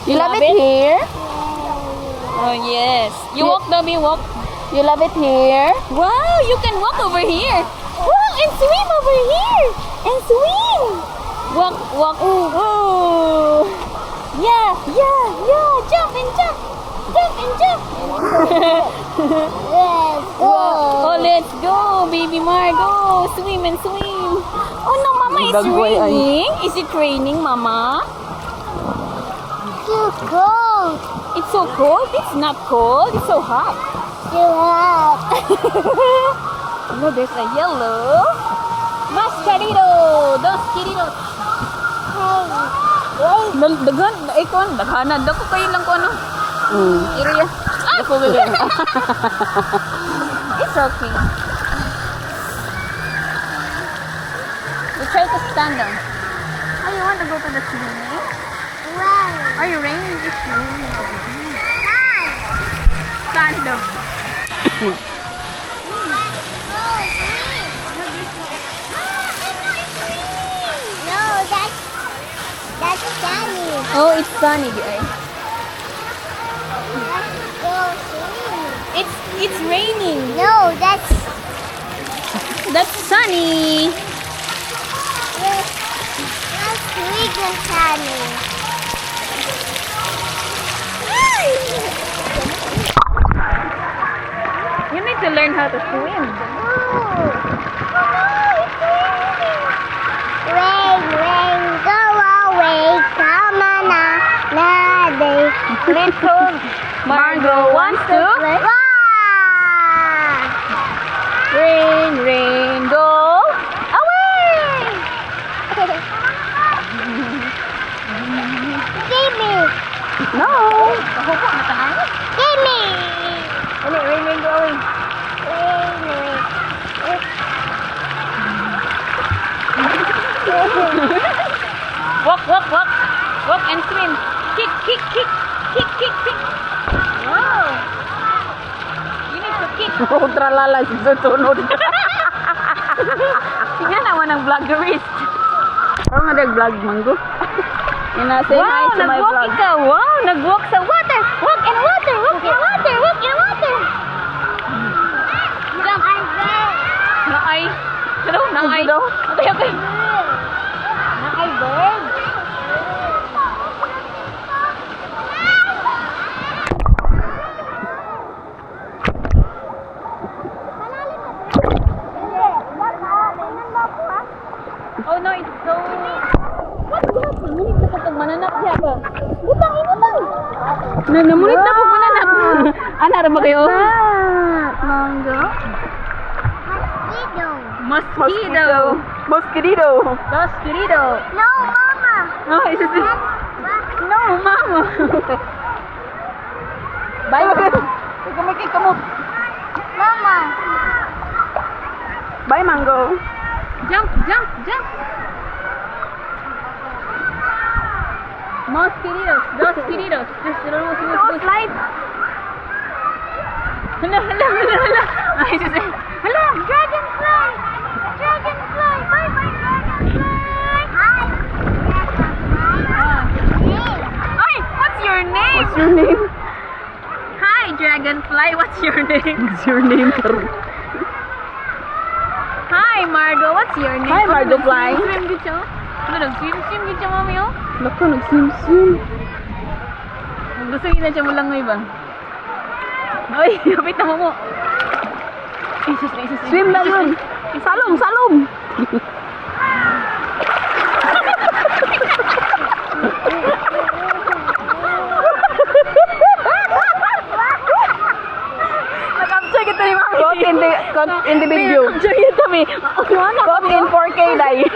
You love it here? Oh yes. You walk, Dobby, walk. You love it here? Wow, you can walk over here. Wow, and swim over here. And swim. Walk, walk. Oh. Yeah, yeah, yeah. Jump and jump. Jump and jump. Let's go. Oh, let's go, baby Margo. Swim and swim. Oh no, Mama, it's raining. Is it raining, Mama? Too cold. It's so cold. It's not cold. It's so hot. Too hot. No, there's a yellow. Mascarito. Dos queridos. Dagan, ikon, daghanan. Dako kayo lang ko ano. Area. Ako gagawin. It's okay. We try to stand down. Oh, you want to go to the swimming? Wow. Are you raining? It's raining over here. Stand down. No, that's sunny. Oh, it's sunny, guys. Let's go swimming. It's raining. No, that's sunny. sweet and sunny. You need to learn how to swim. Rain, rain, go away. Come on now, day. Little Margo wants to. Rain, rain, go away. Give me, No. give me. Rain, rain, go away. Walk, walk, walk. Walk and swim. Kick, kick, kick. Kick, kick, kick. Wow. You need to kick. Tralala si Sutunod. Tingnan naman ang vloggerist. Parang nag-vlog, Manggo. Say hi to my nag-walk vlog. ikaw. Wow, nag-walk sa water. Walk in water. Walk in water. Walk in water. Jump. Naay. Hello, naay. Hello? Okay, okay. Naay bird. Oh no, it's so... What that? Namunit na pag mananap siya ba? Butang, ibutang! Namunit na pag mananap. Ana, ba kayo? Mango. Mosquito. Mosquito. Mosquito. No, Mama. Oh, it's just... No, mama. Bye. Kumikik ka mo. Mama. Bye, Mango. Jump, jump, jump. Mosquitoes. Dos queridos. Just Slide. Hala, hala, hala, hala. Ay, just... Hala, Dragonfly. Dragonfly. Bye, bye, dragonfly. Hi. Ay, what's your name? What's your name? Hi, Dragonfly. What's your name? What's your name, Karo? Hi, Margo. What's your name? Hi, Margo Fly. Swim dito. Swim dito, mami, oh. Naku, nag-swim-swim. Gusto niya na siya mo lang may ba? Ay, kapit na mo. Jesus, Jesus. Swim lang yun. Salom, salom. Nakapture kita ni mami. Caught in the video. Nakapture kita mi. Caught in 4K, Day.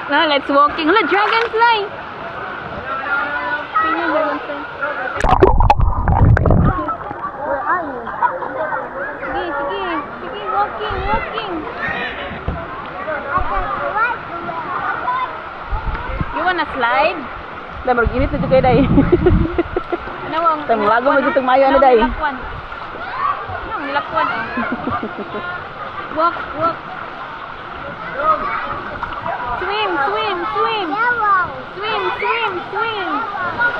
Na, let's walking. Hala, dragonfly. Sino yung dragonfly? Where are you? Sige, sige. Sige, walking, walking. You wanna slide? Day, mag-init na kayo, Day. Ano ang... Tang lago mo dito mayo ano, Day. Nilakwan. Ano ang nilakwan, oh? Walk, walk. Swim, swim, swim. Yellow. Swim, swim, swim.